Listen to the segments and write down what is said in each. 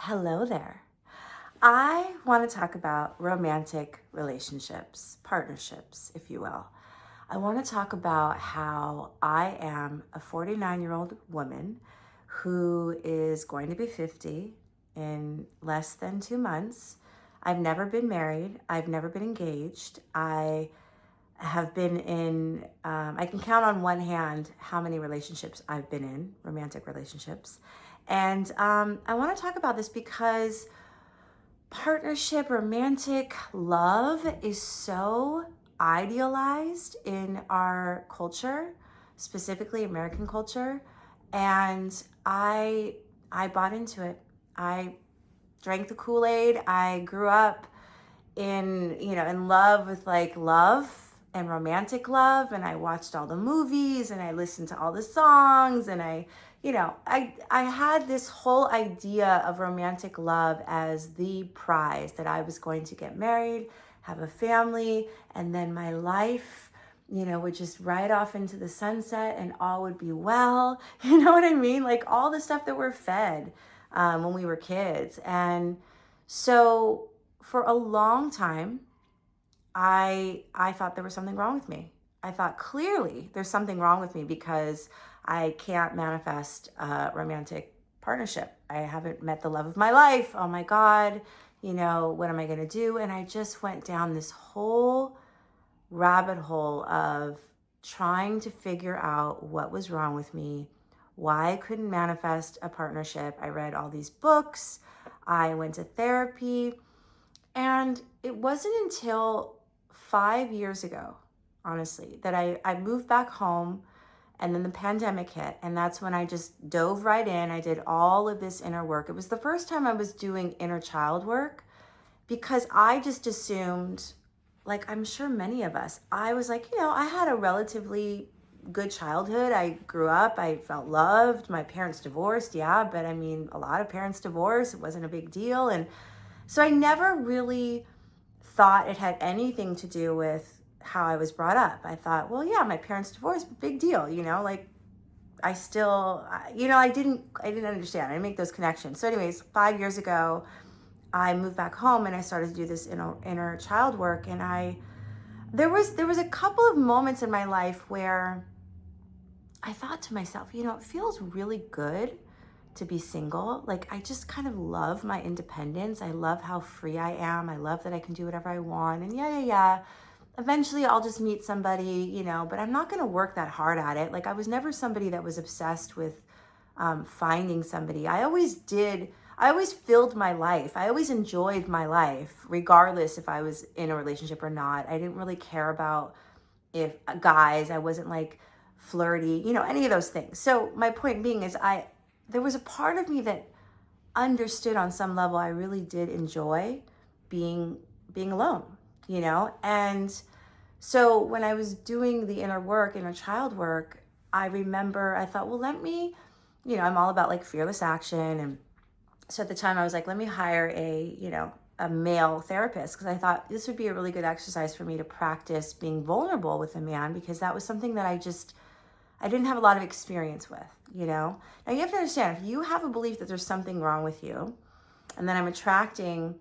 Hello there. I want to talk about romantic relationships, partnerships, if you will. I want to talk about how I am a 49-year-old woman who is going to be 50 in less than 2 months. I've never been married, I've never been engaged. I have been in, I can count on one hand how many relationships I've been in, romantic relationships. And I want to talk about this because partnership, romantic love is so idealized in our culture, specifically American culture. And I bought into it. I drank the Kool-Aid. I grew up in love with like love and romantic love, and I watched all the movies and I listened to all the songs, and I had this whole idea of romantic love as the prize, that I was going to get married, have a family, and then my life would just ride off into the sunset and all would be well. You know what I mean? Like all the stuff that we're fed when we were kids. And so for a long time, I thought there was something wrong with me. I thought clearly there's something wrong with me because I can't manifest a romantic partnership. I haven't met the love of my life. Oh my God, what am I going to do? And I just went down this whole rabbit hole of trying to figure out what was wrong with me, why I couldn't manifest a partnership. I read all these books. I went to therapy. And it wasn't until 5 years ago, honestly, that I moved back home, and then the pandemic hit. And that's when I just dove right in. I did all of this inner work. It was the first time I was doing inner child work because I just assumed, like I'm sure many of us, I was like, I had a relatively good childhood. I grew up, I felt loved. My parents divorced, yeah, but I mean, a lot of parents divorce. It wasn't a big deal. And so I never really thought it had anything to do with how I was brought up. I thought, well, yeah, my parents divorced, big deal, like I still, I didn't understand. I didn't make those connections. So anyways, 5 years ago, I moved back home and I started to do this inner child work. And there was a couple of moments in my life where I thought to myself, it feels really good to be single. Like I just kind of love my independence. I love how free I am. I love that I can do whatever I want. And yeah. Eventually I'll just meet somebody, but I'm not going to work that hard at it. Like I was never somebody that was obsessed with finding somebody. I always filled my life. I always enjoyed my life, regardless if I was in a relationship or not. I didn't really care about if guys, I wasn't like flirty, any of those things. So my point being is there was a part of me that understood on some level I really did enjoy being alone, And so when I was doing the inner child work, I remember I thought, well, let me, I'm all about like fearless action. And so at the time I was like, let me hire a male therapist, because I thought this would be a really good exercise for me to practice being vulnerable with a man, because that was something that I didn't have a lot of experience with, Now you have to understand, if you have a belief that there's something wrong with you, and then I'm attracting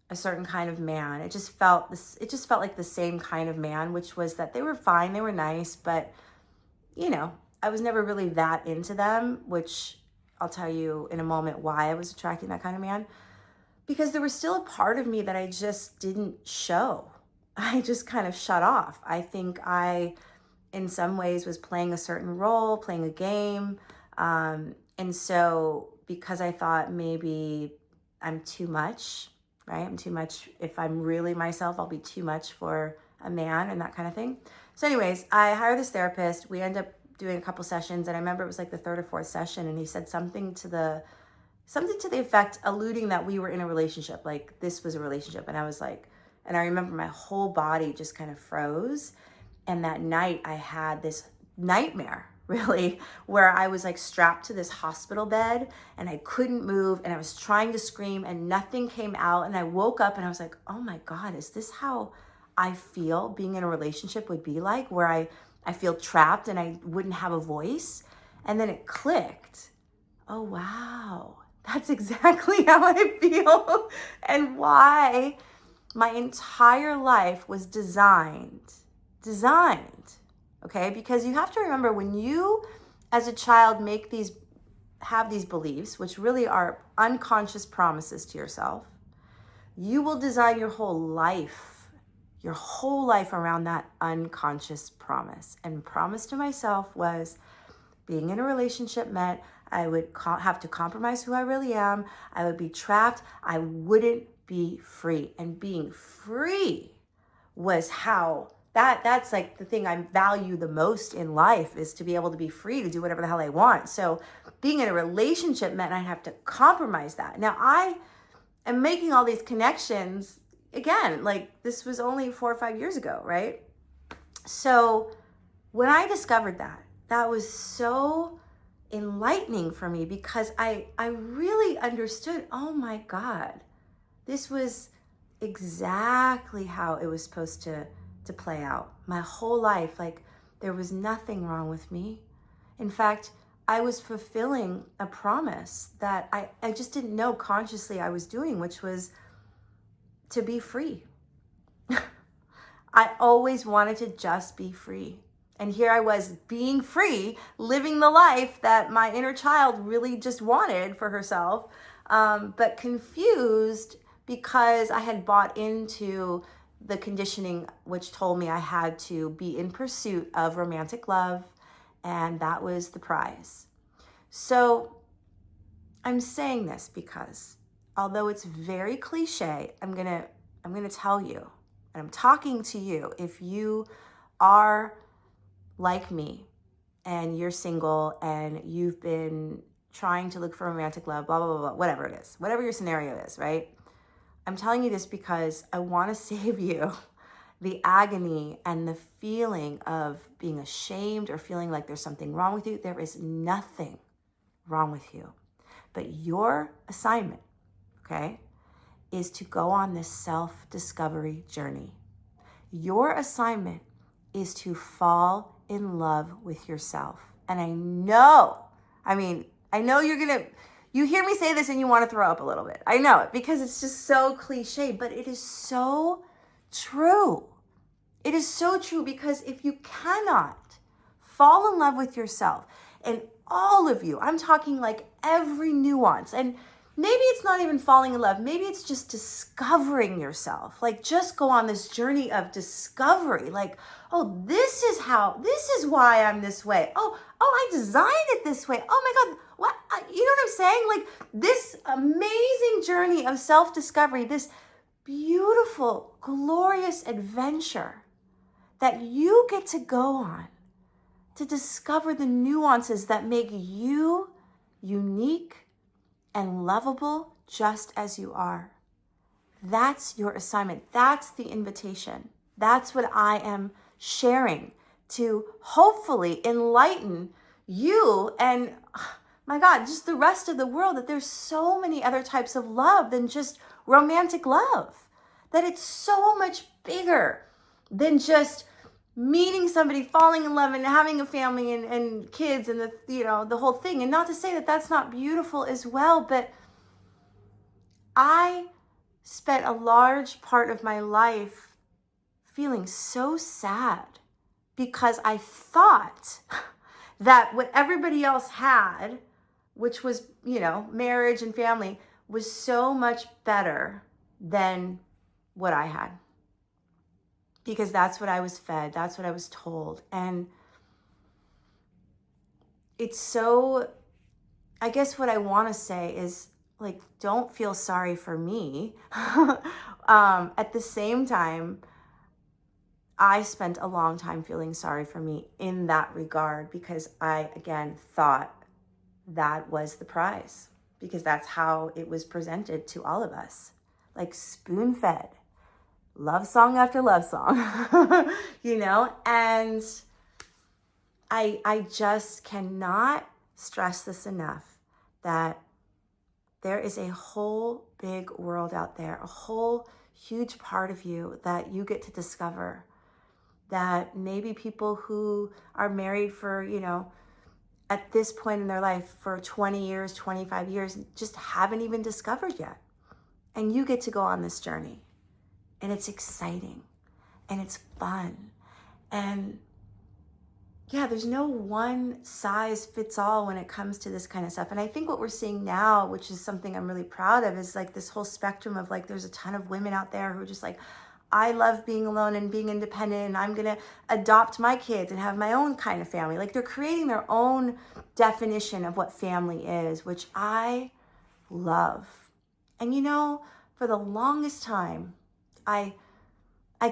a certain kind of man, it just felt like the same kind of man, which was that they were fine, they were nice, but I was never really that into them, which I'll tell you in a moment why I was attracting that kind of man, because there was still a part of me that I just didn't show. I just kind of shut off. I think I, in some ways, was playing a certain role, playing a game. And so because I thought maybe I'm too much, right? I'm too much. If I'm really myself, I'll be too much for a man and that kind of thing. So anyways, I hired this therapist. We ended up doing a couple sessions, and I remember it was like the third or fourth session, and he said something to the effect, alluding that we were in a relationship, like this was a relationship. And I was like, and I remember my whole body just kind of froze. And that night I had this nightmare, really, where I was like strapped to this hospital bed and I couldn't move, and I was trying to scream and nothing came out. And I woke up and I was like, oh my God, is this how I feel being in a relationship would be like, where I feel trapped and I wouldn't have a voice? And then it clicked. Oh, wow. That's exactly how I feel and why my entire life was designed, okay? Because you have to remember when you, as a child, have these beliefs, which really are unconscious promises to yourself, you will design your whole life around that unconscious promise. And promise to myself was being in a relationship meant I would have to compromise who I really am. I would be trapped. I wouldn't be free. And being free was how that's like the thing I value the most in life, is to be able to be free to do whatever the hell I want. So being in a relationship meant I'd have to compromise that. Now I am making all these connections again, like this was only 4 or 5 years ago, right? So when I discovered that was so enlightening for me, because I really understood, oh my God, this was exactly how it was supposed to play out. My whole life, like there was nothing wrong with me. In fact, I was fulfilling a promise that I just didn't know consciously I was doing, which was to be free. I always wanted to just be free. And here I was being free, living the life that my inner child really just wanted for herself, but confused because I had bought into the conditioning which told me I had to be in pursuit of romantic love, and that was the prize. So I'm saying this because although it's very cliche, I'm gonna tell you, and I'm talking to you, if you are like me and you're single and you've been trying to look for romantic love, blah, blah, blah, blah, whatever it is, whatever your scenario is, right? I'm telling you this because I want to save you the agony and the feeling of being ashamed or feeling like there's something wrong with you. There is nothing wrong with you. But your assignment, okay, is to go on this self-discovery journey. Your assignment is to fall in love with yourself. And I know you hear me say this and you want to throw up a little bit. I know it because it's just so cliche, but it is so true. It is so true, because if you cannot fall in love with yourself, and all of you, I'm talking like every nuance, and maybe it's not even falling in love, maybe it's just discovering yourself. Like just go on this journey of discovery. Like, oh, this is why I'm this way. Oh, I designed it this way. Oh my God, what? You know what I'm saying? Like this amazing journey of self-discovery, this beautiful, glorious adventure that you get to go on to discover the nuances that make you unique and lovable just as you are. That's your assignment. That's the invitation. That's what I am sharing to hopefully enlighten you and, my God, just the rest of the world, that there's so many other types of love than just romantic love, that it's so much bigger than just meeting somebody, falling in love and having a family and kids and the whole thing. And not to say that that's not beautiful as well, but I spent a large part of my life feeling so sad because I thought that what everybody else had, which was, marriage and family, was so much better than what I had. Because that's what I was fed. That's what I was told. And it's so, I guess what I want to say is, like, don't feel sorry for me. At the same time, I spent a long time feeling sorry for me in that regard, because I, again, thought that was the prize, because that's how it was presented to all of us, like spoon-fed. Love song after love song, and I just cannot stress this enough, that there is a whole big world out there, a whole huge part of you that you get to discover, that maybe people who are married for, at this point in their life for 20 years, 25 years, just haven't even discovered yet. And you get to go on this journey. And it's exciting. And it's fun. And yeah, there's no one size fits all when it comes to this kind of stuff. And I think what we're seeing now, which is something I'm really proud of, is like this whole spectrum of like, there's a ton of women out there who are just like, I love being alone and being independent, and I'm going to adopt my kids and have my own kind of family. Like they're creating their own definition of what family is, which I love. And you know, for the longest time, I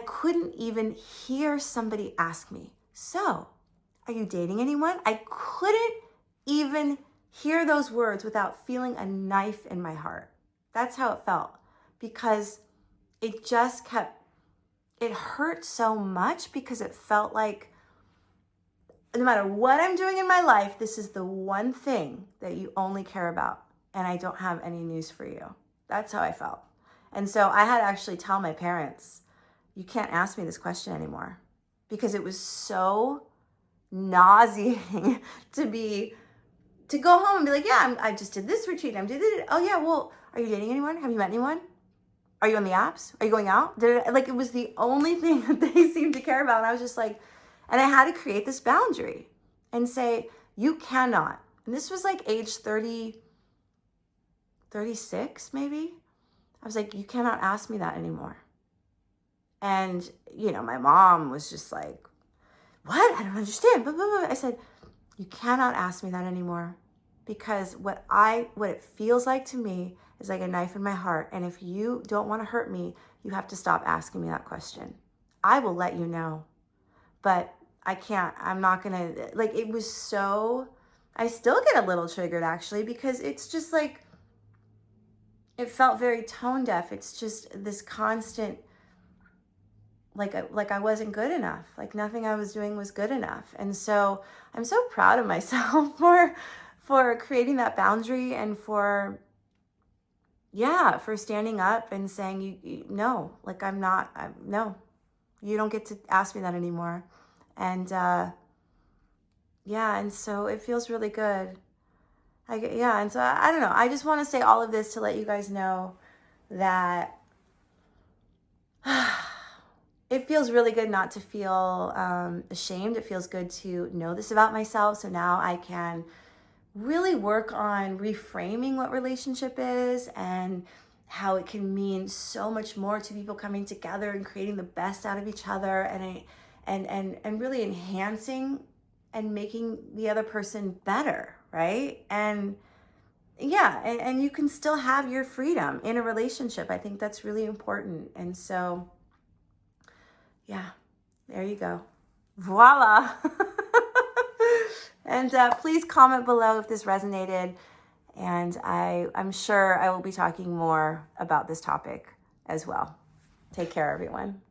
couldn't even hear somebody ask me, so, are you dating anyone? I couldn't even hear those words without feeling a knife in my heart. That's how it felt, because it just it hurt so much, because it felt like no matter what I'm doing in my life, this is the one thing that you only care about, and I don't have any news for you. That's how I felt. And so I had to actually tell my parents, you can't ask me this question anymore, because it was so nauseating to go home and be like, yeah, I just did this retreat. I'm doing it. Oh yeah, well, are you dating anyone? Have you met anyone? Are you on the apps? Are you going out? Like it was the only thing that they seemed to care about. And I was just like, and I had to create this boundary and say, you cannot. And this was like age 30, 36 maybe. I was like, you cannot ask me that anymore. And, you know, my mom was just like, what? I don't understand. Blah, blah, blah. I said, you cannot ask me that anymore, because what it feels like to me is like a knife in my heart. And if you don't want to hurt me, you have to stop asking me that question. I will let you know, but I can't, I'm not going to, like, it was so, I still get a little triggered actually, because it's just like, it felt very tone deaf. It's just this constant, like I wasn't good enough. Like nothing I was doing was good enough. And so I'm so proud of myself for creating that boundary, and for standing up and saying, no, like no, you don't get to ask me that anymore. And and so it feels really good. And so I don't know. I just want to say all of this to let you guys know that it feels really good not to feel ashamed. It feels good to know this about myself. So now I can really work on reframing what relationship is, and how it can mean so much more to people coming together and creating the best out of each other, and really enhancing and making the other person better, right? And and you can still have your freedom in a relationship. I think that's really important. And so there you go. Voila. And please comment below if this resonated. And I'm sure I will be talking more about this topic as well. Take care, everyone.